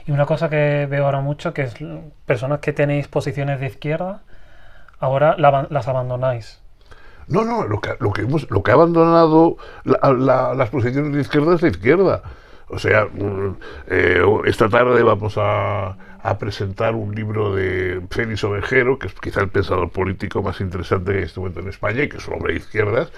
Y una cosa que veo ahora mucho, que es personas que tenéis posiciones de izquierda, ahora las abandonáis. No, no, lo que ha abandonado las posiciones de izquierda es la izquierda. O sea, esta tarde vamos a presentar un libro de Félix Ovejero, que es quizá el pensador político más interesante que hay en este momento en España, y que es un hombre de izquierdas,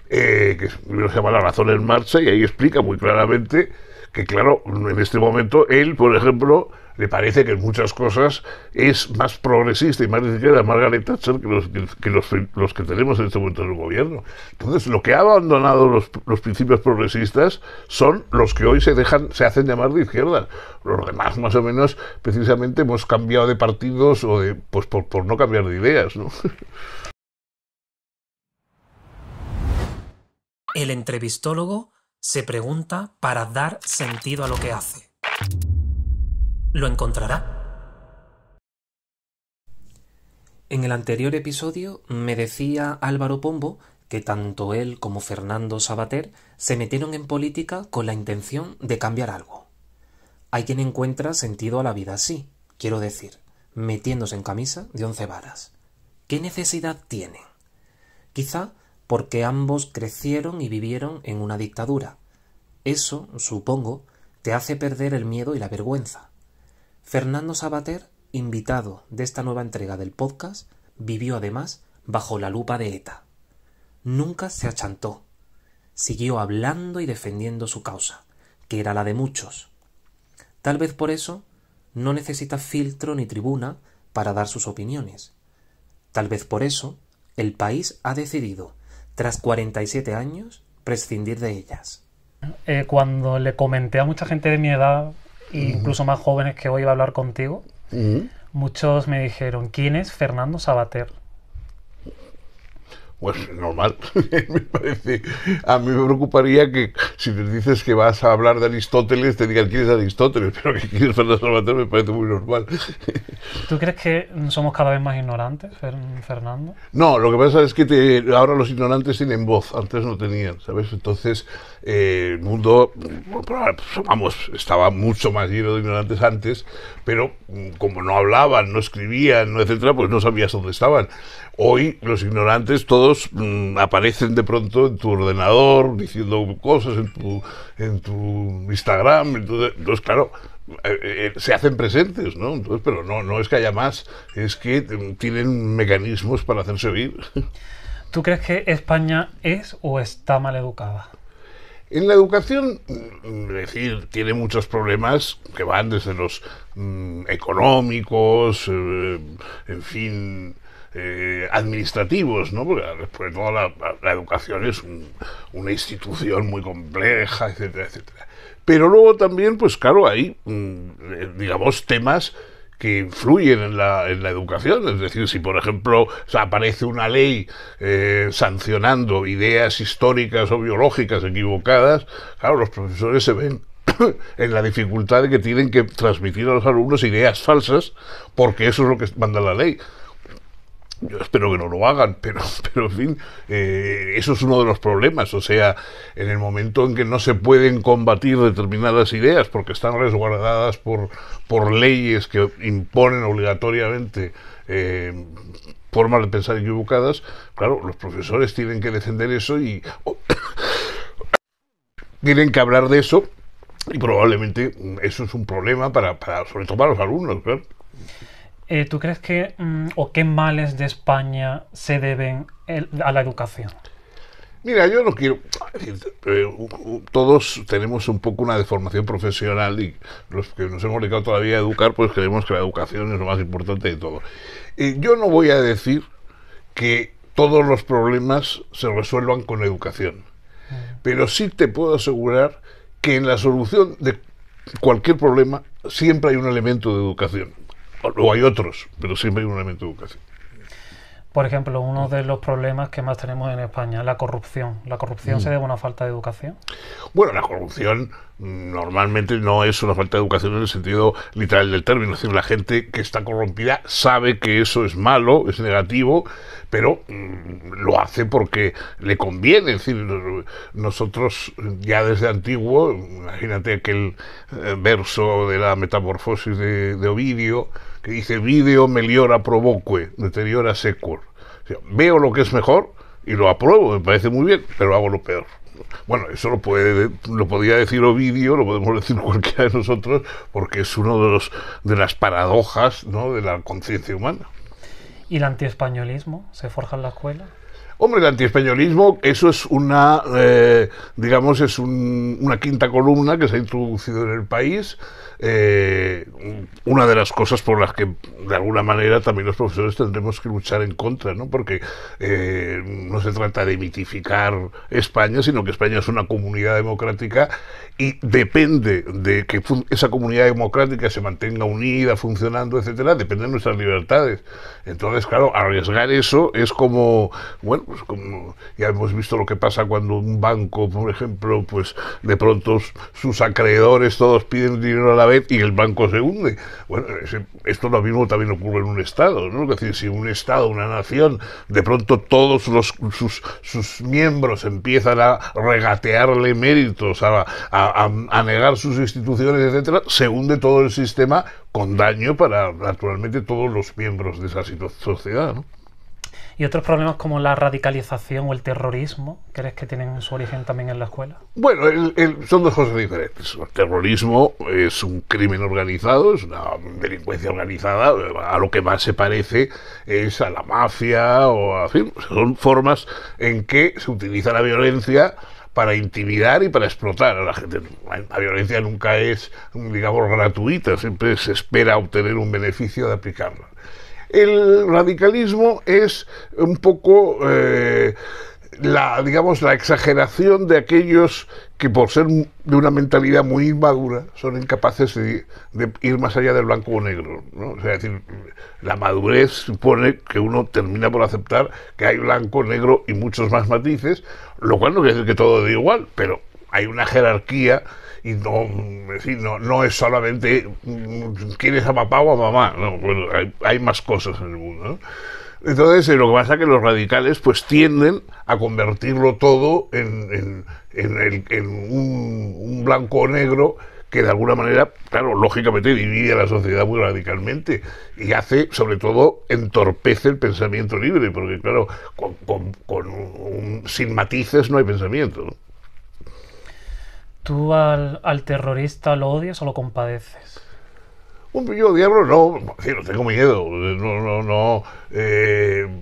que es, un libro se llama La razón en marcha, y ahí explica muy claramente que, claro, en este momento él, por ejemplo, le parece que en muchas cosas es más progresista y más de izquierda Margaret Thatcher los que tenemos en este momento en el gobierno. Entonces, lo que ha abandonado los principios progresistas son los que hoy se hacen llamar de izquierda. Los demás, más o menos, precisamente hemos cambiado de partidos o de, pues por no cambiar de ideas, ¿no? El entrevistólogo se pregunta para dar sentido a lo que hace. ¿Lo encontrará? En el anterior episodio me decía Álvaro Pombo que tanto él como Fernando Savater se metieron en política con la intención de cambiar algo. Hay quien encuentra sentido a la vida así, quiero decir, metiéndose en camisa de 11 varas. ¿Qué necesidad tienen? Quizá porque ambos crecieron y vivieron en una dictadura. Eso, supongo, te hace perder el miedo y la vergüenza. Fernando Savater, invitado de esta nueva entrega del podcast, vivió además bajo la lupa de ETA. Nunca se achantó. Siguió hablando y defendiendo su causa, que era la de muchos. Tal vez por eso no necesita filtro ni tribuna para dar sus opiniones. Tal vez por eso el país ha decidido, tras 47 años, prescindir de ellas. Cuando le comenté a mucha gente de mi edad, incluso más jóvenes, que hoy iba a hablar contigo, muchos me dijeron, ¿quién es Fernando Savater? Pues normal, me parece. A mí me preocuparía que si les dices que vas a hablar de Aristóteles, te digan quién es Aristóteles, pero que quién es Fernando Savater me parece muy normal. ¿Tú crees que somos cada vez más ignorantes, Fernando? No, lo que pasa es que ahora los ignorantes tienen voz, antes no tenían, ¿sabes? Entonces, el mundo, vamos, estaba mucho más lleno de ignorantes antes, pero como no hablaban, no escribían, no etcétera, pues no sabías dónde estaban. Hoy los ignorantes todos aparecen de pronto en tu ordenador diciendo cosas, en tu Instagram, entonces claro, se hacen presentes, ¿no? Entonces, pero no es que haya más, es que tienen mecanismos para hacerse oír. ¿Tú crees que España es o está mal educada? En la educación, es decir, tiene muchos problemas que van desde los económicos, en fin, administrativos, ¿no? Porque después de todo la educación es una institución muy compleja, etcétera, etcétera. Pero luego también, pues claro, hay, digamos, temas que influyen en la educación. Es decir, si por ejemplo aparece una ley sancionando ideas históricas o biológicas equivocadas, claro, los profesores se ven en la dificultad de que tienen que transmitir a los alumnos ideas falsas, porque eso es lo que manda la ley. Yo espero que no lo hagan, pero en fin, eso es uno de los problemas. O sea, en el momento en que no se pueden combatir determinadas ideas porque están resguardadas por leyes que imponen obligatoriamente formas de pensar equivocadas, claro, los profesores tienen que defender eso y tienen que hablar de eso, y probablemente eso es un problema sobre todo para los alumnos, claro. ¿Tú crees que o qué males de España se deben a la educación? Mira, yo no quiero... todos tenemos un poco una deformación profesional y los que nos hemos dedicado todavía a educar, pues creemos que la educación es lo más importante de todo. Yo no voy a decir que todos los problemas se resuelvan con educación, pero sí te puedo asegurar que en la solución de cualquier problema siempre hay un elemento de educación. Luego hay otros, pero siempre hay un elemento de educación. Por ejemplo, uno de los problemas que más tenemos en España, la corrupción. ¿La corrupción se debe a una falta de educación? Bueno, la corrupción normalmente no es una falta de educación en el sentido literal del término. Es decir, la gente que está corrompida sabe que eso es malo, es negativo, pero lo hace porque le conviene. Es decir, nosotros ya desde antiguo, imagínate aquel verso de la Metamorfosis de Ovidio, que dice: video meliora provoque, deteriora secur. O sea, veo lo que es mejor y lo apruebo, me parece muy bien, pero hago lo peor. Bueno, eso lo podía decir Ovidio, lo podemos decir cualquiera de nosotros, porque es uno de las paradojas, ¿no?, de la conciencia humana. ¿Y el antiespañolismo se forja en la escuela? Hombre, el antiespañolismo, eso es una quinta columna que se ha introducido en el país. Una de las cosas por las que de alguna manera también los profesores tendremos que luchar en contra, ¿no? Porque no se trata de mitificar España, sino que España es una comunidad democrática y depende de que esa comunidad democrática se mantenga unida, funcionando, etcétera, depende de nuestras libertades. Entonces, claro, arriesgar eso es como, bueno, pues como ya hemos visto lo que pasa cuando un banco, por ejemplo, pues de pronto sus acreedores todos piden dinero a la vez y el banco se hunde. Bueno, esto lo mismo también ocurre en un Estado, ¿no? Es decir, si un Estado, una nación, de pronto todos sus miembros empiezan a regatearle méritos, a negar sus instituciones, etcétera, se hunde todo el sistema con daño para, naturalmente, todos los miembros de esa sociedad, ¿no? ¿Y otros problemas como la radicalización o el terrorismo, crees que tienen su origen también en la escuela? Bueno, son dos cosas diferentes. El terrorismo es un crimen organizado, es una delincuencia organizada, a lo que más se parece es a la mafia, o a fin, son formas en que se utiliza la violencia para intimidar y para explotar a la gente. La violencia nunca es, digamos, gratuita, siempre se espera obtener un beneficio de aplicarla. El radicalismo es un poco la exageración de aquellos que, por ser de una mentalidad muy inmadura, son incapaces de ir más allá del blanco o negro, ¿no? O sea, es decir, la madurez supone que uno termina por aceptar que hay blanco, negro y muchos más matices, lo cual no quiere decir que todo dé igual, pero hay una jerarquía y no es solamente quién es a papá o a mamá, no, bueno, hay más cosas en el mundo, ¿no? Entonces, lo que pasa es que los radicales pues tienden a convertirlo todo en un blanco o negro que de alguna manera, claro, lógicamente divide a la sociedad muy radicalmente y hace, sobre todo, entorpece el pensamiento libre, porque claro, sin matices no hay pensamiento, ¿no? ¿Tú al terrorista lo odias o lo compadeces? Yo odiarlo no tengo miedo,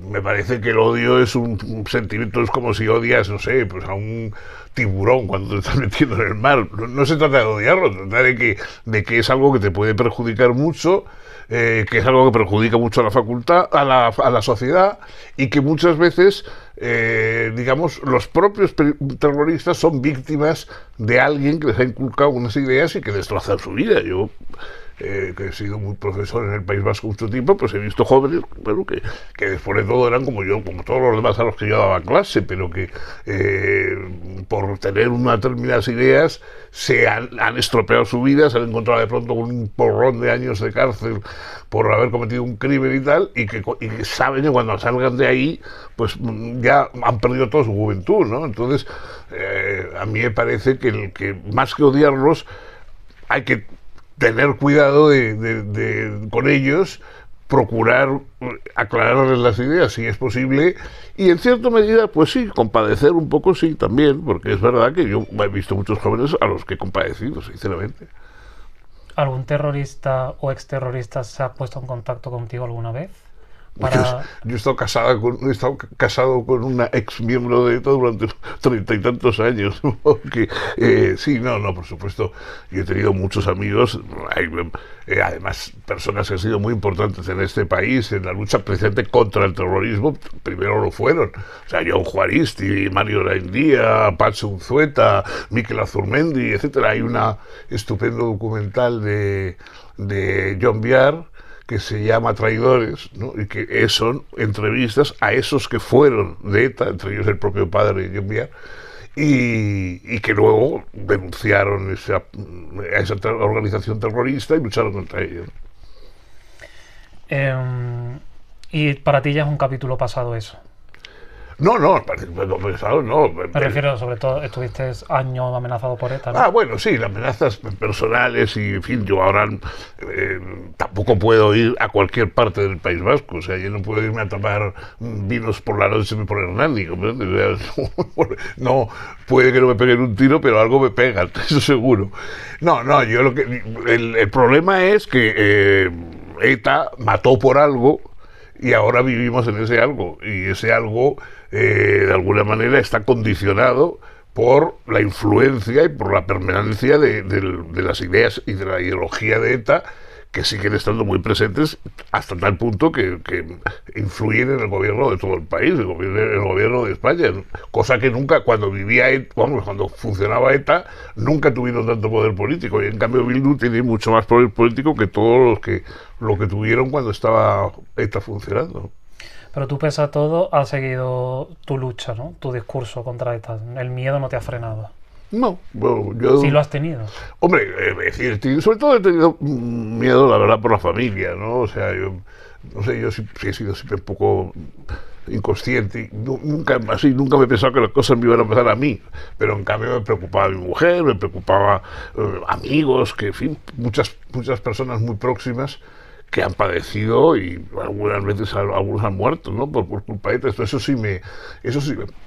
me parece que el odio es un sentimiento, es como si odias, no sé, pues a un tiburón cuando te estás metiendo en el mar. No se trata de odiarlo, se trata de que es algo que te puede perjudicar mucho, que es algo que perjudica mucho a la facultad, a la sociedad, y que muchas veces, digamos, los propios terroristas son víctimas de alguien que les ha inculcado unas ideas y que destrozan su vida. Yo, que he sido muy profesor en el País Vasco mucho tiempo, pues he visto jóvenes, bueno, que después de todo eran como yo, como todos los demás a los que yo daba clase, pero que por tener unas determinadas ideas se han estropeado su vida, se han encontrado de pronto con un porrón de años de cárcel por haber cometido un crimen y tal, y que saben que cuando salgan de ahí, pues ya han perdido toda su juventud, ¿no? Entonces, a mí me parece que más que odiarlos, hay que tener cuidado con ellos, procurar aclararles las ideas si es posible, y en cierta medida, pues sí, compadecer un poco, sí, también, porque es verdad que yo he visto muchos jóvenes a los que he compadecido, sinceramente. ¿Algún terrorista o exterrorista se ha puesto en contacto contigo alguna vez? Yo he estado casado con una ex miembro de ETA durante 30 y tantos años. Sí, no, por supuesto. Yo he tenido muchos amigos, además personas que han sido muy importantes en este país, en la lucha precisamente contra el terrorismo. Primero lo fueron. O sea, John Juaristi, Mario Laindía, Patxi Unzueta, Mikel Azurmendi, etcétera. Hay un estupendo documental de John Biar, que se llama Traidores, ¿no? Y que son entrevistas a esos que fueron de ETA, entre ellos el propio padre de John Viar, y que luego denunciaron a esa organización terrorista y lucharon contra ella. Y para ti ya es un capítulo pasado eso. No, no, no. Me refiero, sobre todo, estuviste años amenazado por ETA, ¿no? Ah, bueno, sí, las amenazas personales y, en fin, yo ahora tampoco puedo ir a cualquier parte del País Vasco, o sea, yo no puedo irme a tomar vinos por la noche por Hernani, ¿comprendes? No, puede que no me peguen un tiro, pero algo me pegan, eso seguro. No, yo el problema es que ETA mató por algo y ahora vivimos en ese algo, y ese algo de alguna manera está condicionado por la influencia y por la permanencia de las ideas y de la ideología de ETA, que siguen estando muy presentes hasta tal punto que influyen en el gobierno de todo el país, el gobierno de España, cosa que nunca, cuando funcionaba ETA, nunca tuvieron tanto poder político, y en cambio Bildu tiene mucho más poder político que todos lo que tuvieron cuando estaba ETA funcionando. Pero tú, pese a todo, has seguido tu lucha, ¿no? Tu discurso contra ETA. El miedo no te ha frenado. No, bueno, yo... Sí lo has tenido. Hombre, es decir, sobre todo he tenido miedo, la verdad, por la familia, ¿no? O sea, yo sí he sido siempre un poco inconsciente. Nunca me he pensado que las cosas me iban a pasar a mí, pero en cambio me preocupaba mi mujer, me preocupaba amigos, que, en fin, muchas personas muy próximas que han padecido, y algunas veces algunos han muerto, ¿no? Por culpa de esto. Eso sí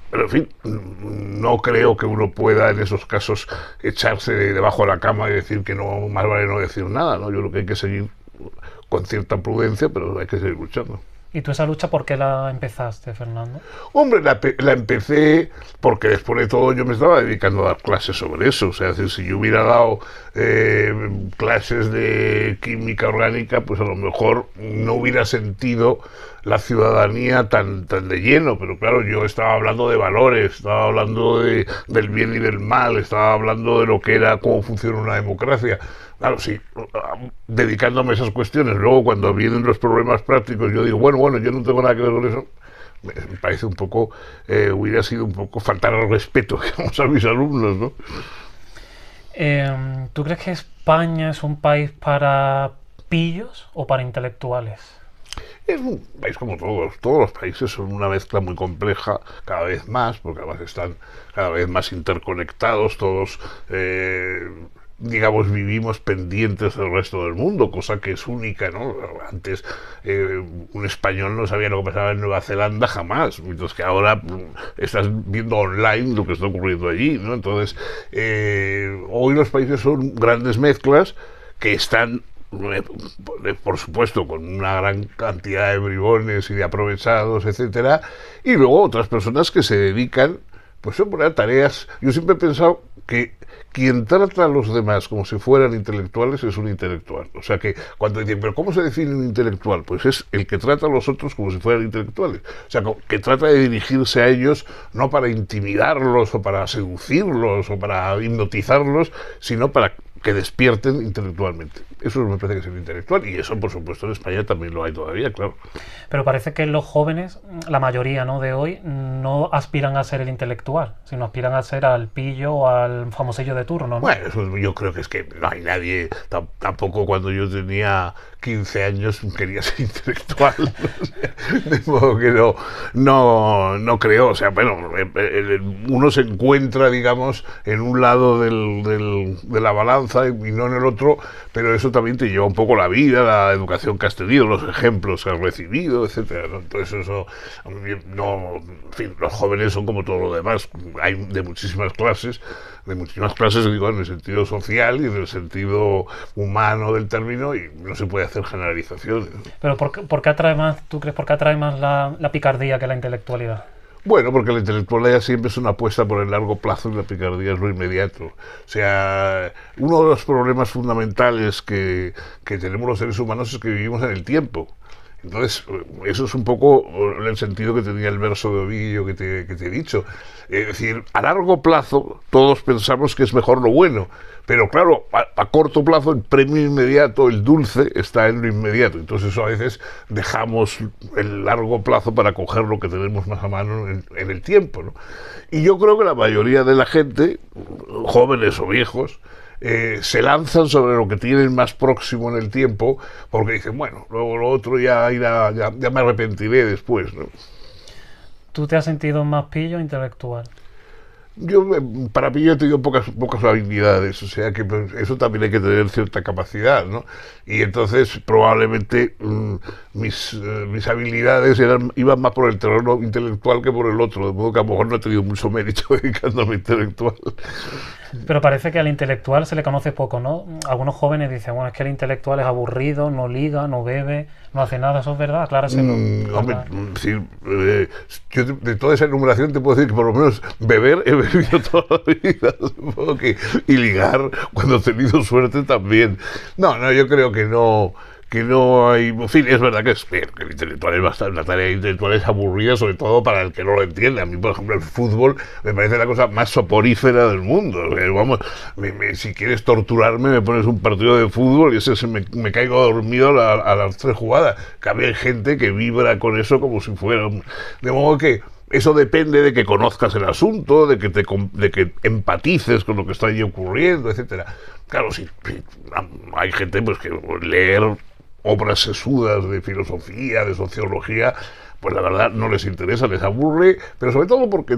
pero en fin, no creo que uno pueda en esos casos echarse debajo de la cama y decir que no, más vale no decir nada, ¿no? Yo creo que hay que seguir con cierta prudencia, pero hay que seguir luchando. ¿Y tú esa lucha por qué la empezaste, Fernando? Hombre, la empecé porque después de todo yo me estaba dedicando a dar clases sobre eso. O sea, si yo hubiera dado clases de química orgánica, pues a lo mejor no hubiera sentido la ciudadanía tan de lleno. Pero claro, yo estaba hablando de valores, estaba hablando del bien y del mal, estaba hablando de lo que era, cómo funciona una democracia. Claro, sí, dedicándome a esas cuestiones. Luego, cuando vienen los problemas prácticos, yo digo, bueno, yo no tengo nada que ver con eso. Me parece un poco, hubiera sido un poco faltar al respeto, digamos, a mis alumnos, ¿no? ¿Tú crees que España es un país para pillos o para intelectuales? Es un país como todos los países son una mezcla muy compleja, cada vez más, porque además están cada vez más interconectados, todos... digamos, vivimos pendientes del resto del mundo, cosa que es única, ¿no? Antes un español no sabía lo que pasaba en Nueva Zelanda jamás, mientras que ahora estás viendo online lo que está ocurriendo allí, ¿no? Entonces, hoy los países son grandes mezclas que están, por supuesto, con una gran cantidad de bribones y de aprovechados, etcétera, y luego otras personas que se dedican, pues, a tareas. Yo siempre he pensado que quien trata a los demás como si fueran intelectuales es un intelectual. O sea que cuando dicen, ¿pero cómo se define un intelectual? Pues es el que trata a los otros como si fueran intelectuales. O sea, que trata de dirigirse a ellos no para intimidarlos o para seducirlos o para hipnotizarlos, sino para que despierten intelectualmente. Eso me parece que es el intelectual, y eso, por supuesto, en España también lo hay todavía, claro. Pero parece que los jóvenes, la mayoría, ¿no?, de hoy, no aspiran a ser el intelectual, sino aspiran a ser al pillo o al famosillo de turno, ¿no? Bueno, eso yo creo que es que no hay nadie, tampoco cuando yo tenía 15 años quería ser intelectual. De modo que no creo. O sea, bueno, uno se encuentra, digamos, en un lado de la balanza y no en el otro, pero eso también te lleva un poco la vida, la educación que has tenido, los ejemplos que has recibido, etcétera, ¿no? Entonces eso, no, en fin, los jóvenes son como todo lo demás, hay de muchísimas clases, digo, en el sentido social y en el sentido humano del término, y no se puede hacer generalizaciones. Pero ¿por qué atrae más, tú crees, por qué atrae más la picardía que la intelectualidad? Bueno, porque la intelectualidad siempre es una apuesta por el largo plazo y la picardía es lo inmediato. O sea, uno de los problemas fundamentales que tenemos los seres humanos es que vivimos en el tiempo. Entonces, eso es un poco el sentido que tenía el verso de Ovidio que te he dicho. Es decir, a largo plazo todos pensamos que es mejor lo bueno, pero claro, a corto plazo el premio inmediato, el dulce, está en lo inmediato. Entonces eso a veces dejamos el largo plazo para coger lo que tenemos más a mano en el tiempo, ¿no? Y yo creo que la mayoría de la gente, jóvenes o viejos, se lanzan sobre lo que tienen más próximo en el tiempo, porque dicen, bueno, luego lo otro ya me arrepentiré después, ¿no? ¿Tú te has sentido más pillo intelectual? Para mí yo he tenido pocas habilidades, o sea que pues, eso también hay que tener cierta capacidad, ¿no? Y entonces probablemente mis habilidades iban más por el terreno intelectual que por el otro, de modo que a lo mejor no he tenido mucho mérito dedicándome a intelectual. Pero parece que al intelectual se le conoce poco, ¿no? Algunos jóvenes dicen, bueno, es que el intelectual es aburrido, no liga, no bebe, no hace nada. ¿Eso es verdad? Acláraselo. Hombre, sí, yo de toda esa enumeración te puedo decir que por lo menos beber he bebido toda la vida, supongo que, y ligar cuando he tenido suerte también. No, yo creo que no hay, en fin, es verdad que el intelectual es bastante, la tarea intelectual es aburrida, sobre todo para el que no lo entiende. A mí, por ejemplo, el fútbol me parece la cosa más soporífera del mundo. Vamos, si quieres torturarme, me pones un partido de fútbol y ese me caigo dormido a las 3 jugadas. Que hay gente que vibra con eso como si fuera de modo que eso depende de que conozcas el asunto, de que empatices con lo que está allí ocurriendo, etcétera. Claro, sí, hay gente pues que leer obras sesudas de filosofía, de sociología, pues la verdad no les interesa, les aburre, pero sobre todo porque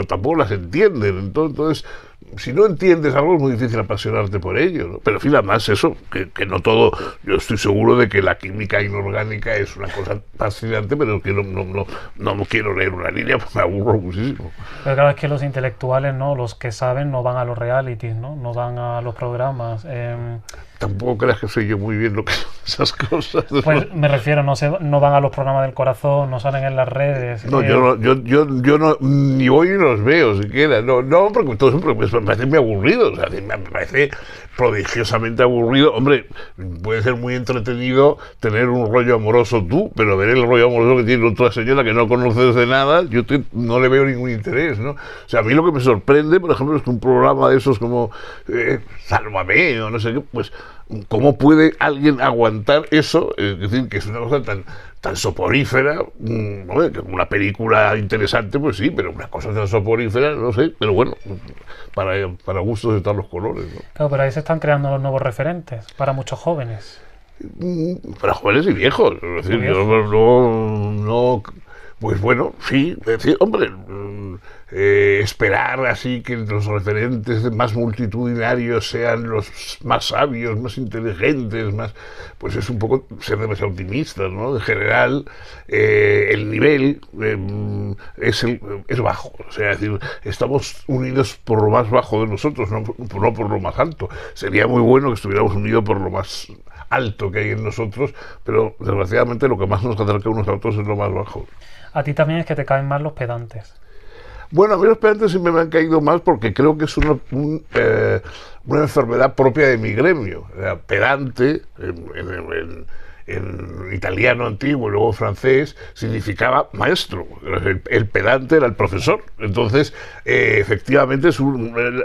tampoco las entienden. Entonces, si no entiendes algo es muy difícil apasionarte por ello, ¿no? Pero en fin, además eso, que no todo, yo estoy seguro de que la química inorgánica es una cosa fascinante, pero que no quiero leer una línea, pues me aburro muchísimo. Pero claro, es que los intelectuales, ¿no? Los que saben no van a los realities, ¿no? No van a los programas. Tampoco creas que sé yo muy bien lo que son esas cosas. Pues me refiero, no van a los programas del corazón, no salen en las redes. No, yo no, ni voy ni los veo siquiera. No, porque todo eso me parece muy aburrido. O sea, me parece prodigiosamente aburrido. Hombre, puede ser muy entretenido tener un rollo amoroso tú, pero ver el rollo amoroso que tiene otra señora que no conoces de nada, no le veo ningún interés, ¿no? O sea, a mí lo que me sorprende, por ejemplo, es que un programa de esos como Sálvame o no sé qué, pues ¿cómo puede alguien aguantar eso? Es decir, que es una cosa tan soporífera, una película interesante, pues sí, pero una cosa tan soporífera, no sé, pero bueno, para gustos están los colores, ¿no? Claro, pero ahí se están creando los nuevos referentes para muchos jóvenes. Para jóvenes y viejos, es decir, no, pues bueno, sí, es decir, hombre, esperar así que los referentes más multitudinarios sean los más sabios, más inteligentes, pues es un poco ser demasiado optimista, ¿no? En general, el nivel es bajo, o sea, es decir, estamos unidos por lo más bajo de nosotros, no por lo más alto. Sería muy bueno que estuviéramos unidos por lo más alto que hay en nosotros, pero desgraciadamente lo que más nos acerca a unos a otros es lo más bajo. A ti también es que te caen mal los pedantes. Bueno, a mí los pedantes sí me han caído mal porque creo que es una enfermedad propia de mi gremio. Pedante, en italiano antiguo y luego francés, significaba maestro. El pedante era el profesor. Entonces, efectivamente,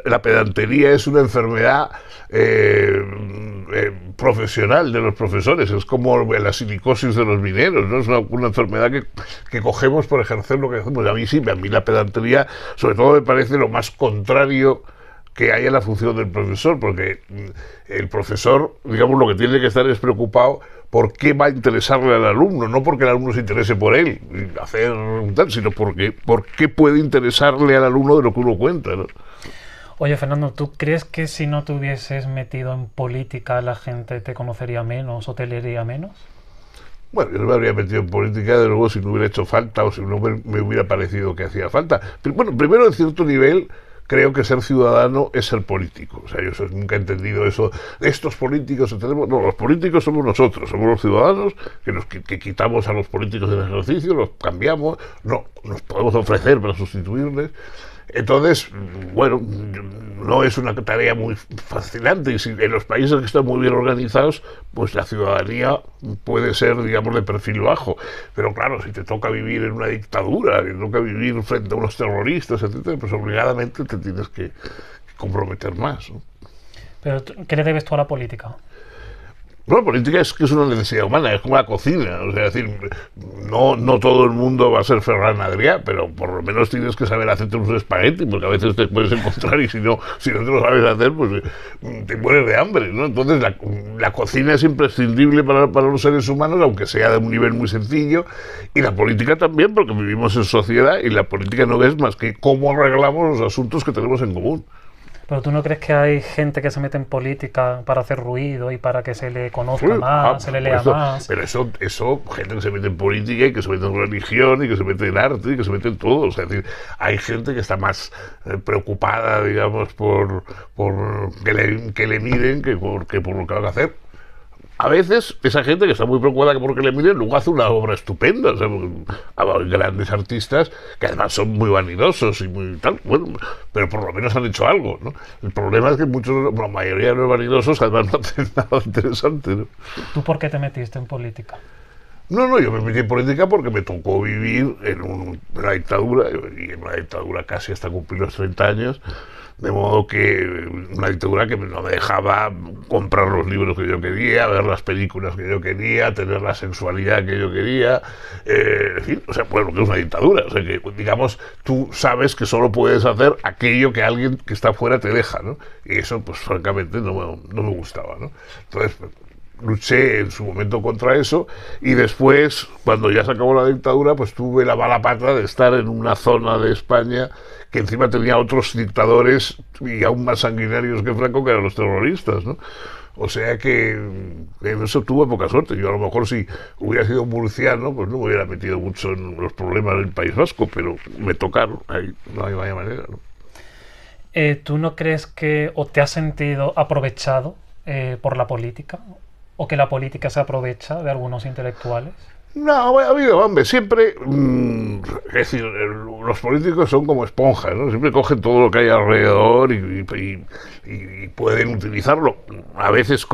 la pedantería es una enfermedad profesional de los profesores. Es como la silicosis de los mineros, ¿no? Es una enfermedad que cogemos por ejercer lo que hacemos. A mí la pedantería, sobre todo, me parece lo más contrario que hay en la función del profesor, porque el profesor, digamos, lo que tiene que estar es preocupado por qué va a interesarle al alumno, no porque el alumno se interese por él, sino por qué puede interesarle al alumno de lo que uno cuenta, ¿no? Oye, Fernando, ¿tú crees que si no te hubieses metido en política la gente te conocería menos o te leería menos? Bueno, yo no me habría metido en política, de luego, si no hubiera hecho falta o si no me hubiera parecido que hacía falta. Pero, bueno, primero, en cierto nivel, creo que ser ciudadano es ser político. O sea, yo nunca he entendido eso. Estos políticos tenemos... No, los políticos somos nosotros, somos los ciudadanos que quitamos a los políticos del ejercicio, los cambiamos, no, nos podemos ofrecer para sustituirles. Entonces, bueno, no es una tarea muy fascinante y si en los países que están muy bien organizados, pues la ciudadanía puede ser, digamos, de perfil bajo. Pero claro, si te toca vivir en una dictadura, te toca vivir frente a unos terroristas, etcétera, pues obligadamente te tienes que comprometer más, ¿no? Pero, ¿qué le debes tú a la política? Bueno, la política es que es una necesidad humana, es como la cocina, o sea, es decir, no todo el mundo va a ser Ferran Adrià, pero por lo menos tienes que saber hacerte unos espagueti, porque a veces te puedes encontrar y si no te lo sabes hacer, pues te mueres de hambre, ¿no? Entonces la cocina es imprescindible para los seres humanos, aunque sea de un nivel muy sencillo, y la política también, porque vivimos en sociedad y la política no es más que cómo arreglamos los asuntos que tenemos en común. ¿Pero tú no crees que hay gente que se mete en política para hacer ruido y para que se le conozca más, se le lea más? Pero eso, gente que se mete en política y que se mete en religión y que se mete en arte y que se mete en todo. O sea, es decir, hay gente que está más preocupada, digamos, por que le miren que por lo que van a hacer. A veces esa gente que está muy preocupada porque le miren luego hace una obra estupenda. O sea, hay grandes artistas que además son muy vanidosos y muy tal, bueno, pero por lo menos han hecho algo, ¿no? El problema es que la mayoría de los vanidosos además no hacen nada interesante, ¿no? ¿Tú por qué te metiste en política? No, yo me metí en política porque me tocó vivir en una dictadura, y en una dictadura casi hasta cumplir los 30 años, de modo que una dictadura que no me dejaba comprar los libros que yo quería, ver las películas que yo quería, tener la sexualidad que yo quería, en fin, o sea, bueno, que es una dictadura, o sea, que digamos, tú sabes que solo puedes hacer aquello que alguien que está afuera te deja, ¿no? Y eso, pues francamente, no me gustaba, ¿no? Entonces, luché en su momento contra eso y después, cuando ya se acabó la dictadura, pues tuve la mala pata de estar en una zona de España que encima tenía otros dictadores y aún más sanguinarios que Franco, que eran los terroristas, ¿no? O sea que en eso tuve poca suerte. Yo a lo mejor si hubiera sido murciano, pues no me hubiera metido mucho en los problemas del País Vasco, pero me tocaron, ahí no hay manera, ¿no? ¿Tú no crees que o te has sentido aprovechado por la política? ¿O que la política se aprovecha de algunos intelectuales? No, ha habido, hombre, siempre, es decir, los políticos son como esponjas, ¿no? Siempre cogen todo lo que hay alrededor y pueden utilizarlo, a veces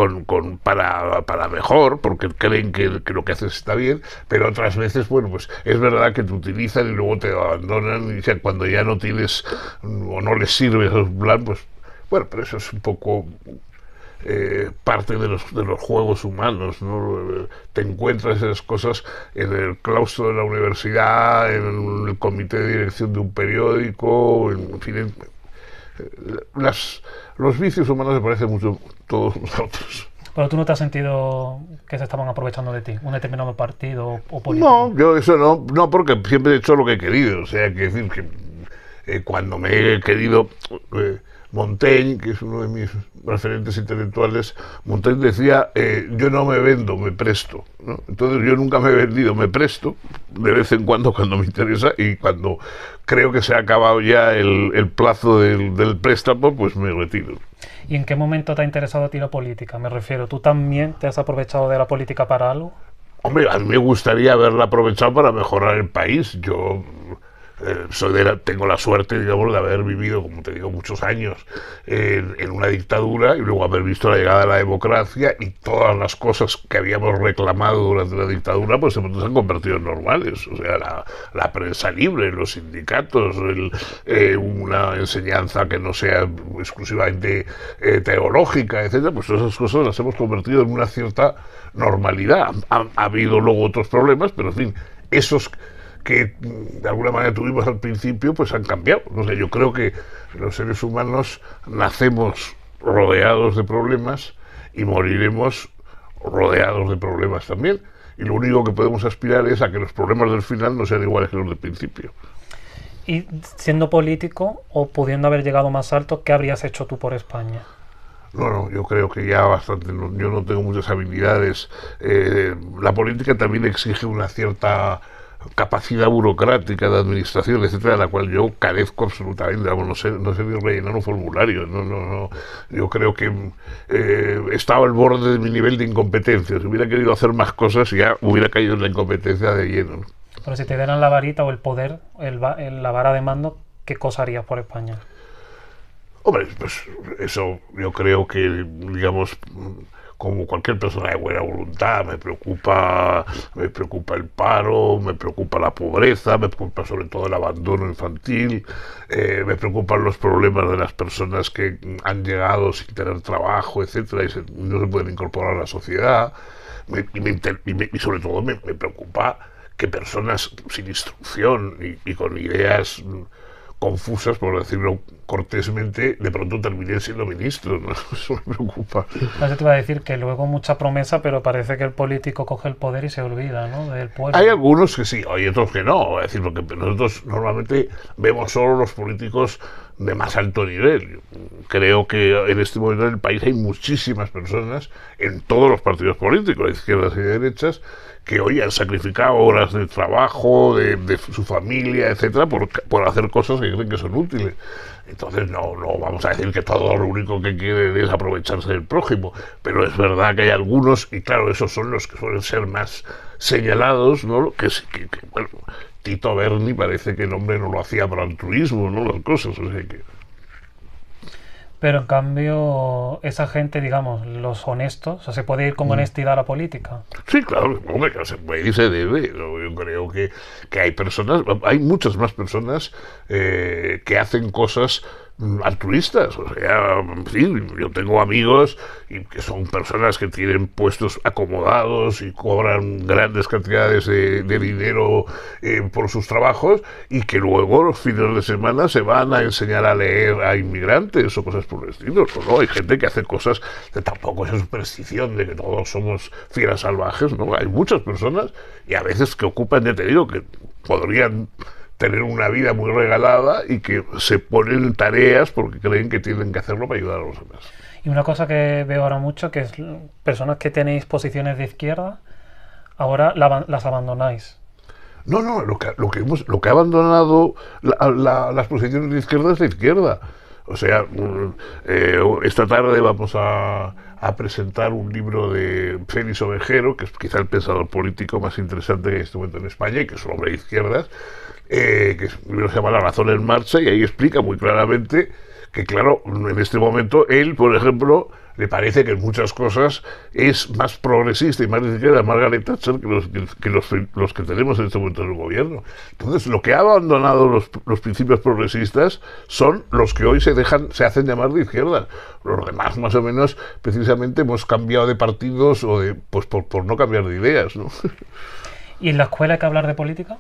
para mejor, porque creen que lo que haces está bien, pero otras veces, bueno, pues es verdad que te utilizan y luego te abandonan y dicen cuando ya no tienes o no les sirve su plan, pues, bueno, pero eso es un poco parte de los juegos humanos, ¿no? Te encuentras esas cosas en el claustro de la universidad, en el comité de dirección de un periódico, en fin, los vicios humanos me parecen mucho todos nosotros. Pero tú no te has sentido que se estaban aprovechando de ti, un determinado partido o político. No, yo eso no, porque siempre he hecho lo que he querido, o sea, que decir que cuando me he querido Montaigne, que es uno de mis referentes intelectuales, Montaigne decía, yo no me vendo, me presto, ¿no? Entonces yo nunca me he vendido, me presto, de vez en cuando me interesa, y cuando creo que se ha acabado ya el plazo del préstamo, pues me retiro. ¿Y en qué momento te ha interesado a ti la política? Me refiero, ¿tú también te has aprovechado de la política para algo? Hombre, a mí me gustaría haberla aprovechado para mejorar el país. Yo tengo la suerte, digamos, de haber vivido, como te digo, muchos años en una dictadura y luego haber visto la llegada de la democracia y todas las cosas que habíamos reclamado durante la dictadura, pues se han convertido en normales. O sea, la prensa libre, los sindicatos, una enseñanza que no sea exclusivamente teológica, etcétera, pues todas esas cosas las hemos convertido en una cierta normalidad. Ha habido luego otros problemas, pero en fin, esos que de alguna manera tuvimos al principio, pues han cambiado. No sé, yo creo que los seres humanos nacemos rodeados de problemas y moriremos rodeados de problemas también. Y lo único que podemos aspirar es a que los problemas del final no sean iguales que los del principio. Y siendo político, o pudiendo haber llegado más alto, ¿qué habrías hecho tú por España? No, yo creo que ya bastante, yo no tengo muchas habilidades. La política también exige una cierta capacidad burocrática de administración, etcétera, de la cual yo carezco absolutamente. No sé ni rellenar un formulario. No. Yo creo que estaba al borde de mi nivel de incompetencia. Si hubiera querido hacer más cosas, ya hubiera caído en la incompetencia de lleno. Pero si te dieran la varita o el poder, la vara de mando, ¿qué cosa harías por España? Hombre, pues eso yo creo que, digamos, como cualquier persona de buena voluntad, me preocupa el paro, me preocupa la pobreza, me preocupa sobre todo el abandono infantil, me preocupan los problemas de las personas que han llegado sin tener trabajo, etcétera, no se pueden incorporar a la sociedad, y sobre todo me preocupa que personas sin instrucción y con ideas confusas, por decirlo cortésmente, de pronto terminen siendo ministros, ¿no? Eso me preocupa. Eso te iba a decir que luego mucha promesa, pero parece que el político coge el poder y se olvida, ¿no?, del pueblo. Hay algunos que sí, hay otros que no. Es decir, porque nosotros normalmente vemos solo los políticos de más alto nivel. Creo que en este momento en el país hay muchísimas personas en todos los partidos políticos, de izquierdas y de derechas, que hoy han sacrificado horas de trabajo, de su familia, etcétera, por hacer cosas que creen que son útiles. Entonces no vamos a decir que todo lo único que quieren es aprovecharse del prójimo, pero es verdad que hay algunos, y claro, esos son los que suelen ser más señalados, ¿no? Bueno, Tito Berni parece que el hombre no lo hacía por altruismo, ¿no? Las cosas, o sea que... Pero en cambio, esa gente, digamos, los honestos, o sea, se puede ir con honestidad a la política. Sí, claro, hombre, que se puede y se debe. Yo creo que hay personas, hay muchas más personas que hacen cosas altruistas. O sea, en fin, yo tengo amigos que son personas que tienen puestos acomodados y cobran grandes cantidades de dinero por sus trabajos, y que luego los fines de semana se van a enseñar a leer a inmigrantes o cosas por el estilo. ¿No? Hay gente que hace cosas que tampoco es superstición de que todos somos fieras salvajes, ¿no? Hay muchas personas, y a veces que ocupan, ya te digo, que podrían tener una vida muy regalada y que se ponen en tareas porque creen que tienen que hacerlo para ayudar a los demás. Y una cosa que veo ahora mucho, que es personas que tenéis posiciones de izquierda, ahora las abandonáis. No, lo que ha abandonado las posiciones de izquierda es la izquierda. O sea, esta tarde vamos a presentar un libro de Félix Ovejero, que es quizá el pensador político más interesante que hay en este momento en España, y que es un hombre de izquierdas, que es un libro que se llama La razón en marcha, y ahí explica muy claramente que, claro, en este momento él, por ejemplo, le parece que en muchas cosas es más progresista y más de izquierda Margaret Thatcher que los que tenemos en este momento en el gobierno. Entonces, lo que ha abandonado los principios progresistas son los que hoy se hacen llamar de izquierda. Los demás, más o menos, precisamente hemos cambiado de partidos o pues por no cambiar de ideas, ¿no? ¿Y en la escuela hay que hablar de política?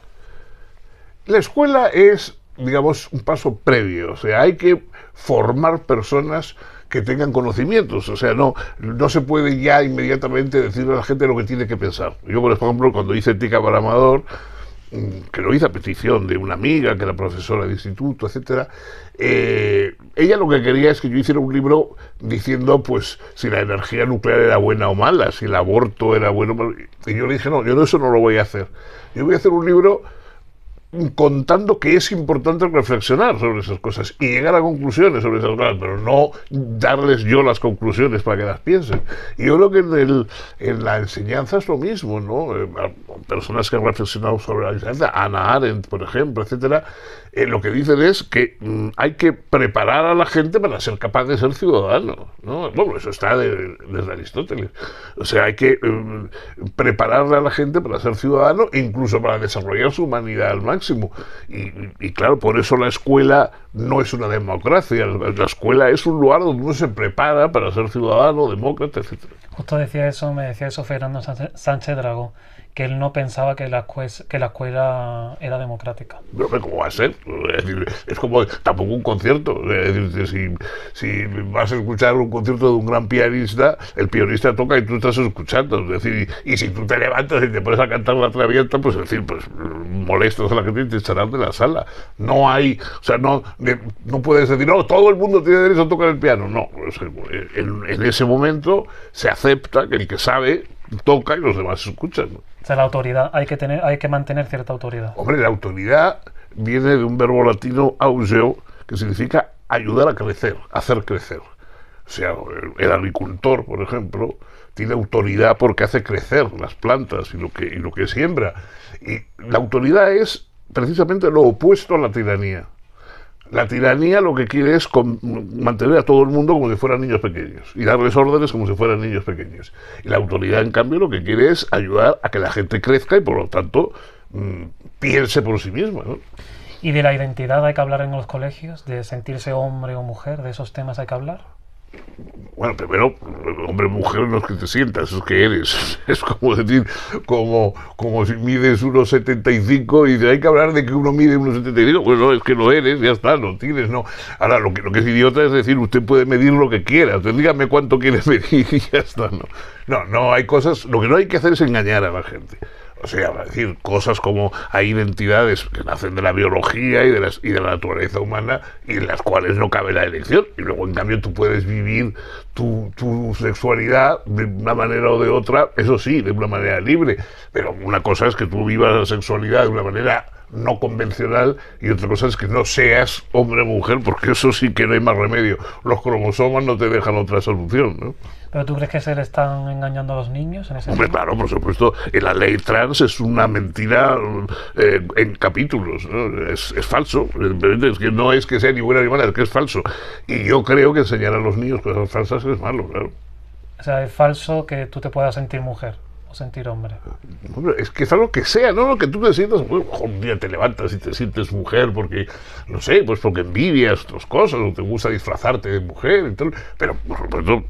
La escuela es, digamos, un paso previo. O sea, hay que formar personas que tengan conocimientos. O sea, no se puede ya inmediatamente decirle a la gente lo que tiene que pensar. Yo, por ejemplo, cuando hice Ética para Amador, que lo hice a petición de una amiga que era profesora de instituto, etcétera, ella lo que quería es que yo hiciera un libro diciendo, pues, si la energía nuclear era buena o mala, si el aborto era bueno o malo. Y yo le dije, no, yo eso no lo voy a hacer. Yo voy a hacer un libro contando que es importante reflexionar sobre esas cosas y llegar a conclusiones sobre esas cosas, pero no darles yo las conclusiones para que las piensen. Y yo creo que en la enseñanza es lo mismo, ¿no? Personas que han reflexionado sobre la enseñanza, Hannah Arendt, por ejemplo, etcétera, lo que dicen es que hay que preparar a la gente para ser capaz de ser ciudadano, ¿no? Bueno, eso está desde Aristóteles. O sea, hay que prepararle a la gente para ser ciudadano, incluso para desarrollar su humanidad al máximo. Y claro, por eso la escuela no es una democracia. La escuela es un lugar donde uno se prepara para ser ciudadano, demócrata, etcétera. Justo me decía eso Fernando Sánchez Dragó, que él no pensaba que la escuela era democrática. Pero ¿cómo va a ser? Es como tampoco un concierto. Es decir, si vas a escuchar un concierto de un gran pianista, el pianista toca y tú estás escuchando. Es decir, y si tú te levantas y te pones a cantar la Traviata, pues es decir, pues molestas a la gente y te echarán de la sala. No hay, o sea, no puedes decir, no, todo el mundo tiene derecho a tocar el piano. No, en ese momento se acepta que el que sabe toca y los demás escuchan, ¿no? O sea, la autoridad, hay que mantener cierta autoridad. Hombre, la autoridad viene de un verbo latino augeo, que significa ayudar a crecer, hacer crecer. O sea, el agricultor, por ejemplo, tiene autoridad porque hace crecer las plantas y lo que siembra. Y la autoridad es precisamente lo opuesto a la tiranía. La tiranía lo que quiere es mantener a todo el mundo como si fueran niños pequeños y darles órdenes como si fueran niños pequeños. Y la autoridad, en cambio, lo que quiere es ayudar a que la gente crezca y, por lo tanto, piense por sí misma, ¿no? ¿Y de la identidad hay que hablar en los colegios? ¿De sentirse hombre o mujer? ¿De esos temas hay que hablar? Bueno, primero, hombre, mujer no es que te sientas, es que eres. Es como decir, como si mides 1,75 y hay que hablar de que uno mide 1,75. Pues no, es que lo eres, ya está, lo tienes, no. Ahora, lo que es idiota es decir, usted puede medir lo que quiera, usted dígame cuánto quiere medir y ya está, no. No hay cosas, lo que no hay que hacer es engañar a la gente. O sea, es decir, cosas como hay identidades que nacen de la biología y de la naturaleza humana y en las cuales no cabe la elección. Y luego, en cambio, tú puedes vivir tu sexualidad de una manera o de otra, eso sí, de una manera libre. Pero una cosa es que tú vivas la sexualidad de una manera no convencional y otra cosa es que no seas hombre o mujer, porque eso sí que no hay más remedio. Los cromosomas no te dejan otra solución, ¿no? ¿Pero tú crees que se le están engañando a los niños en ese Hombre, tema? claro, por supuesto, la ley trans es una mentira en capítulos, ¿no? Es falso, es que no es que sea ni buena ni mala, es que es falso. Y yo creo que enseñar a los niños cosas falsas es malo, claro. O sea, es falso que tú te puedas sentir mujer o sentir hombre. Hombre, es que es algo que sea, ¿no? Que tú te sientas, bueno, un día te levantas y te sientes mujer porque, no sé, pues porque envidias otras cosas o te gusta disfrazarte de mujer y tal, pero por supuesto,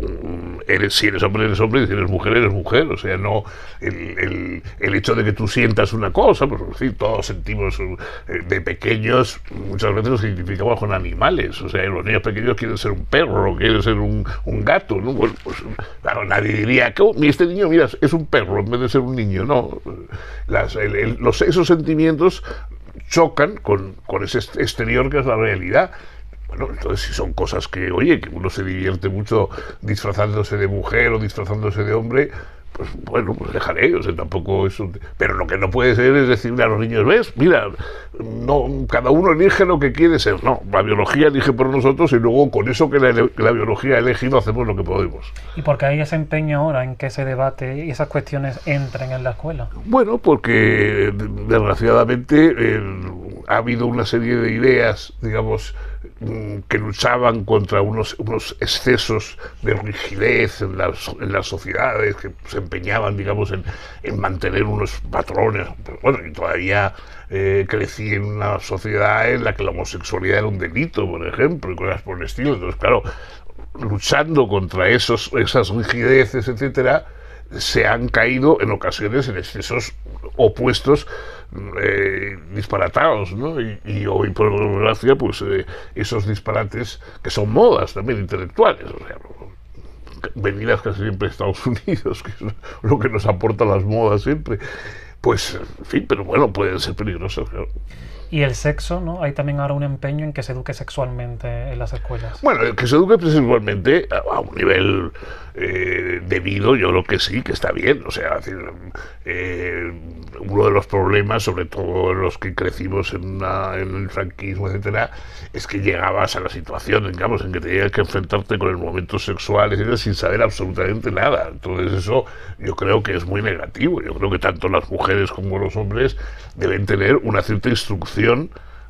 si eres hombre, y si eres mujer, o sea, no el hecho de que tú sientas una cosa, pues sí, todos sentimos de pequeños, muchas veces nos identificamos con animales, o sea, los niños pequeños quieren ser un perro o quieren ser un gato, ¿no? Bueno, pues claro, nadie diría que este niño, mira, es un perro en vez de ser un niño, no. Esos sentimientos chocan con ese exterior que es la realidad. Bueno, entonces si son cosas que, oye, que uno se divierte mucho disfrazándose de mujer o disfrazándose de hombre, pues bueno, pues dejaré, o sea, tampoco eso. Pero lo que no puede ser es decirle a los niños, ves, mira, no, cada uno elige lo que quiere ser. No, la biología elige por nosotros y luego con eso que la biología ha elegido hacemos lo que podemos. ¿Y por qué hay ese empeño ahora en que ese debate y esas cuestiones entren en la escuela? Bueno, porque desgraciadamente ha habido una serie de ideas, digamos, que luchaban contra unos excesos de rigidez en las sociedades, que se empeñaban, digamos, en mantener unos patrones. Pero bueno, y todavía crecí en una sociedad en la que la homosexualidad era un delito, por ejemplo, y cosas por el estilo. Entonces, claro, luchando contra esas rigideces, etcétera, se han caído en ocasiones en excesos opuestos disparatados, ¿no? Y hoy, por desgracia, pues esos disparates que son modas también intelectuales, o sea, venidas casi siempre de Estados Unidos, que es lo que nos aporta las modas siempre, pues, en fin, pero bueno, pueden ser peligrosas, claro. Y el sexo, ¿no? Hay también ahora un empeño en que se eduque sexualmente en las escuelas. Bueno, que se eduque sexualmente a un nivel debido, yo creo que sí, que está bien. O sea, uno de los problemas, sobre todo los que crecimos en el franquismo, etcétera, es que llegabas a la situación, digamos, en que tenías que enfrentarte con el momento sexual, etcétera, sin saber absolutamente nada. Entonces eso yo creo que es muy negativo. Yo creo que tanto las mujeres como los hombres deben tener una cierta instrucción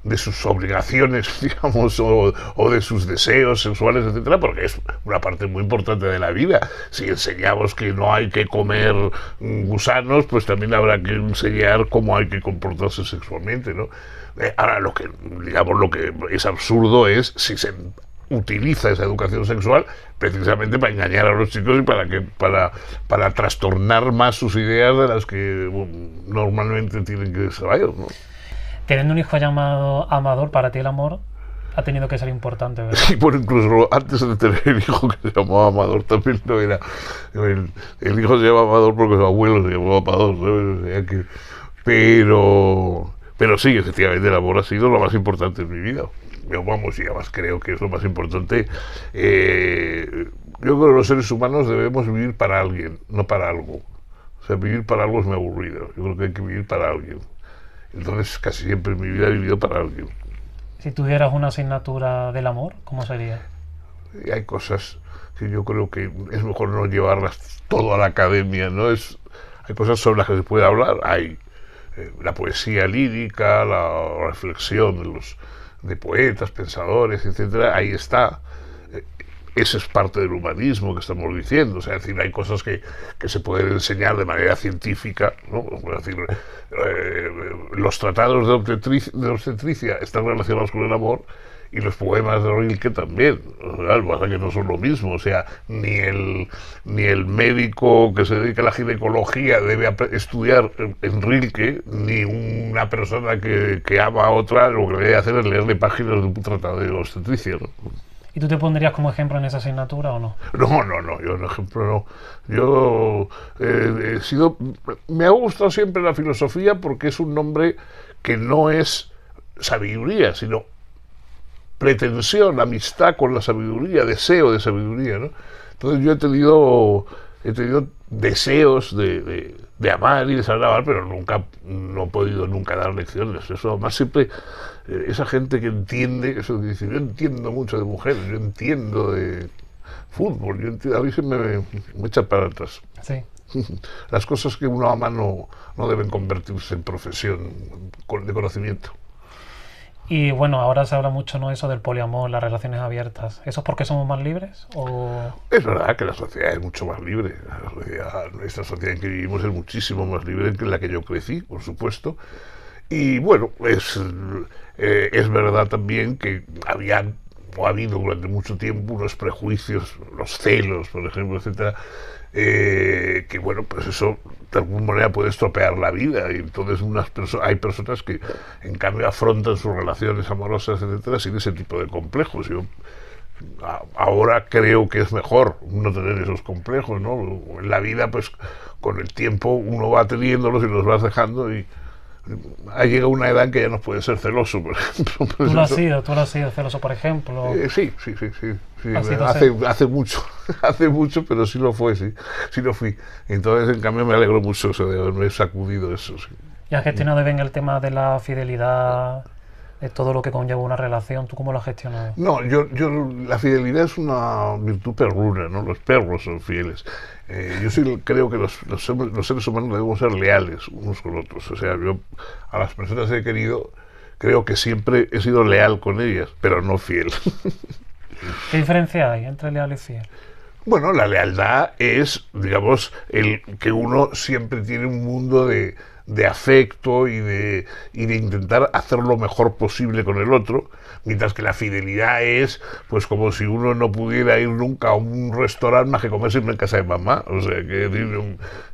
de sus obligaciones, digamos, o de sus deseos sexuales, etcétera, porque es una parte muy importante de la vida. Si enseñamos que no hay que comer gusanos, pues también habrá que enseñar cómo hay que comportarse sexualmente, ¿no? Ahora, lo que es absurdo es si se utiliza esa educación sexual precisamente para engañar a los chicos y para trastornar más sus ideas de las que normalmente tienen que saber, ¿no? Teniendo un hijo llamado Amador, para ti el amor ha tenido que ser importante, ¿verdad? Sí, bueno, incluso antes de tener el hijo que se llamaba Amador también no era. El hijo se llamaba Amador porque su abuelo se llamaba Amador, ¿sabes? O sea que, pero sí, efectivamente el amor ha sido lo más importante en mi vida. Yo, vamos, y además creo que es lo más importante. Yo creo que los seres humanos debemos vivir para alguien, no para algo. O sea, vivir para algo es muy aburrido. Yo creo que hay que vivir para alguien. Entonces, casi siempre en mi vida he vivido para alguien. Si tuvieras una asignatura del amor, ¿cómo sería? Y hay cosas que yo creo que es mejor no llevarlas todo a la academia, ¿no? Hay cosas sobre las que se puede hablar. Hay la poesía lírica, la reflexión de poetas, pensadores, etcétera, ahí está. Ese es parte del humanismo que estamos diciendo. O sea, es decir, hay cosas que se pueden enseñar de manera científica, ¿no? Es decir, los tratados de obstetricia están relacionados con el amor, y los poemas de Rilke también. O sea, lo que pasa es que no son lo mismo. O sea, ni el médico que se dedica a la ginecología debe estudiar en Rilke, ni una persona que ama a otra lo que debe hacer es leerle páginas de un tratado de obstetricia, ¿no? ¿Y tú te pondrías como ejemplo en esa asignatura o no? No, yo en ejemplo no. Yo he sido... Me ha gustado siempre la filosofía porque es un nombre que no es sabiduría, sino pretensión, amistad con la sabiduría, deseo de sabiduría, ¿no? Entonces yo he tenido deseos de amar y de saber amar, pero no he podido nunca dar lecciones. Eso además siempre, esa gente que entiende, eso dice, yo entiendo mucho de mujeres, yo entiendo de fútbol, a mí se me echa para atrás. Sí. Las cosas que uno ama no deben convertirse en profesión de conocimiento. Y bueno, ahora se habla mucho, ¿no?, eso del poliamor, las relaciones abiertas. ¿Eso es porque somos más libres? ¿O...? Es verdad que la sociedad es mucho más libre. Esta sociedad en que vivimos es muchísimo más libre que en la que yo crecí, por supuesto. Y bueno, es verdad también que ha habido durante mucho tiempo unos prejuicios, los celos, por ejemplo, etcétera, que bueno, pues eso de alguna manera puede estropear la vida, y entonces hay personas que en cambio afrontan sus relaciones amorosas, etcétera, sin ese tipo de complejos. Yo ahora creo que es mejor no tener esos complejos, ¿no? En la vida, pues con el tiempo uno va teniéndolos y los vas dejando, y ha llegado una edad en que ya no puede ser celoso, por ejemplo. Pues ¿Tú lo has sido celoso, por ejemplo? Sí. Hace mucho, pero sí lo fue, sí lo fui. Entonces, en cambio, me alegro mucho de haberme sacudido eso, sí. ¿Y has gestionado bien el tema de la fidelidad, de todo lo que conlleva una relación? ¿Tú cómo lo has gestionado? No, la fidelidad es una virtud perruna, ¿no? Los perros son fieles. Yo sí creo que los seres humanos debemos ser leales unos con otros. O sea, yo a las personas que he querido, creo que siempre he sido leal con ellas, pero no fiel. ¿Qué diferencia hay entre leal y fiel? Bueno, la lealtad es, digamos, el que uno siempre tiene un mundo de afecto y de intentar hacer lo mejor posible con el otro, mientras que la fidelidad es pues como si uno no pudiera ir nunca a un restaurante más que comer siempre en casa de mamá. O sea, que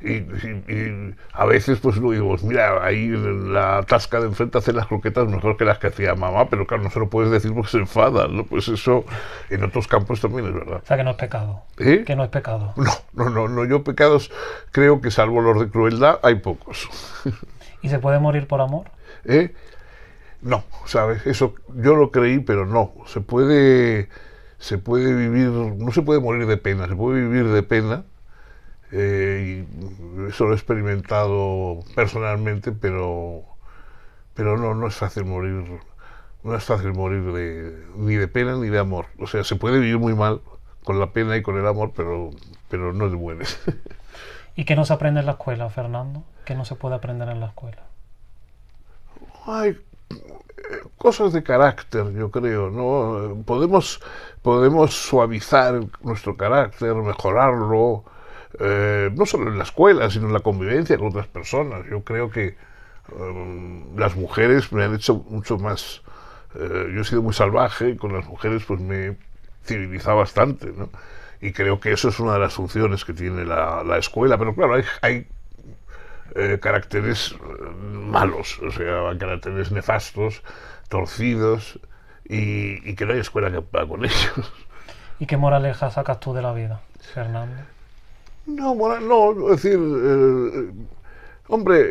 y a veces pues uno dice, pues mira, ahí en la tasca de enfrente hacen las croquetas mejor que las que hacía mamá, pero claro, no se lo puedes decir porque se enfada, ¿no? Pues eso en otros campos también es verdad. O sea, que no es pecado. ¿Eh? Que no es pecado. No, yo pecados creo que salvo los de crueldad hay pocos. ¿Y se puede morir por amor? No, ¿sabes? Eso yo lo creí, pero no. Se puede vivir, no se puede morir de pena, se puede vivir de pena. Y eso lo he experimentado personalmente, pero no es fácil morir. No es fácil morir ni de pena ni de amor. O sea, se puede vivir muy mal con la pena y con el amor, pero no es bueno. ¿Y qué no se aprende en la escuela, Fernando? ¿Qué no se puede aprender en la escuela? Hay cosas de carácter, yo creo, ¿no? Podemos suavizar nuestro carácter, mejorarlo, no solo en la escuela, sino en la convivencia con otras personas. Yo creo que las mujeres me han hecho mucho más... yo he sido muy salvaje, y con las mujeres pues me he civilizado bastante, ¿no? Y creo que eso es una de las funciones que tiene la escuela, pero claro, hay caracteres malos, o sea, caracteres nefastos, torcidos, y que no hay escuela que pueda con ellos. ¿Y qué moraleja sacas tú de la vida, Fernando? No, es decir, hombre,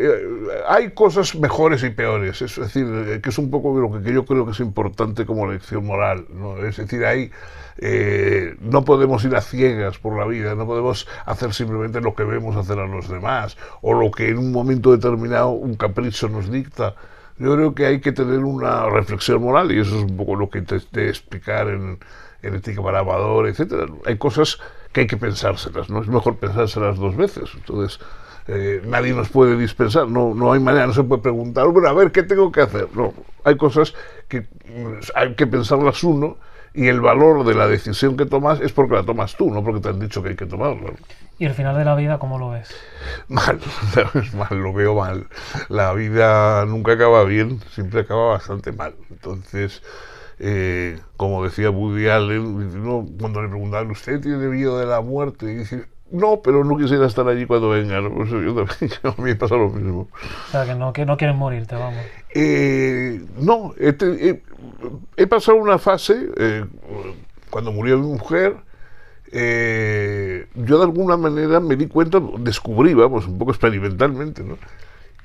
hay cosas mejores y peores, es decir, que es un poco lo que yo creo que es importante como lección moral, ¿no? Es decir, no podemos ir a ciegas por la vida, no podemos hacer simplemente lo que vemos hacer a los demás, o lo que en un momento determinado un capricho nos dicta. Yo creo que hay que tener una reflexión moral, y eso es un poco lo que intenté explicar en Ética para Amador, etcétera. Hay cosas que hay que pensárselas, ¿no? Es mejor pensárselas dos veces. Entonces, nadie nos puede dispensar, no hay manera, no se puede preguntar, bueno, a ver, ¿qué tengo que hacer? No, hay cosas que hay que pensarlas uno, y el valor de la decisión que tomas es porque la tomas tú, no porque te han dicho que hay que tomarla. ¿Y el final de la vida cómo lo ves? Mal, mal, lo veo mal. La vida nunca acaba bien, siempre acaba bastante mal. Entonces, como decía Woody Allen, ¿no? Cuando le preguntaban, ¿usted tiene miedo de la muerte? Y dice, no, pero no quisiera estar allí cuando venga, ¿no? Pues yo también, a mí me pasa lo mismo. O sea, que no quieres morirte, vamos. No, he pasado una fase, cuando murió mi mujer, yo de alguna manera me di cuenta, descubrí, vamos, un poco experimentalmente, ¿no?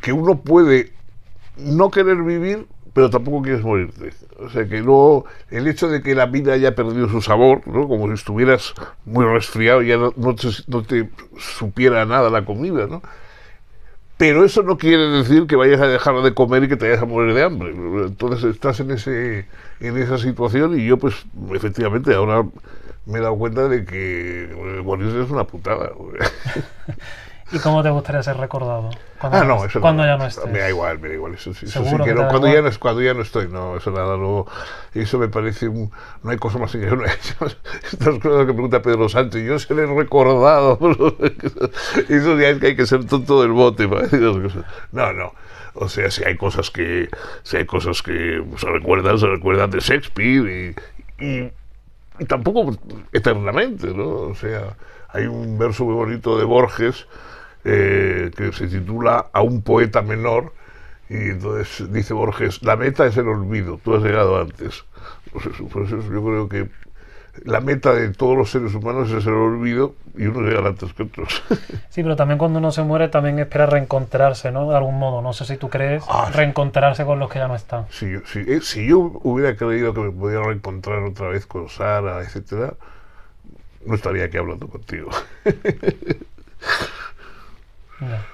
Que uno puede no querer vivir, pero tampoco quieres morirte. O sea, que no, el hecho de que la vida haya perdido su sabor, ¿no? Como si estuvieras muy resfriado y ya no te supiera nada la comida, ¿no? Pero eso no quiere decir que vayas a dejar de comer y que te vayas a morir de hambre. Entonces estás en esa situación, y yo pues efectivamente ahora me he dado cuenta de que morirse es una putada. ¿Y cómo te gustaría ser recordado? Cuando ya no estés. Me da igual, eso sí Seguro que que no, te da igual. cuando ya no estoy, no, eso nada, no, eso me parece, no hay cosa más increíble. Estas cosas que pregunta Pedro Sánchez, yo seré recordado, eso ya es que hay que ser tonto del bote para decir esas cosas. No, o sea, si hay cosas que se recuerdan de Shakespeare, y tampoco eternamente, ¿no? O sea, hay un verso muy bonito de Borges, que se titula A un poeta menor, y entonces dice Borges, la meta es el olvido, tú has llegado antes. Pues eso yo creo que la meta de todos los seres humanos es el olvido, y uno llega antes que otros. Sí, pero también cuando uno se muere también espera reencontrarse, ¿no? De algún modo, no sé si tú crees, reencontrarse con los que ya no están. Si yo hubiera creído que me podía reencontrar otra vez con Sara, etcétera, no estaría aquí hablando contigo. Ya.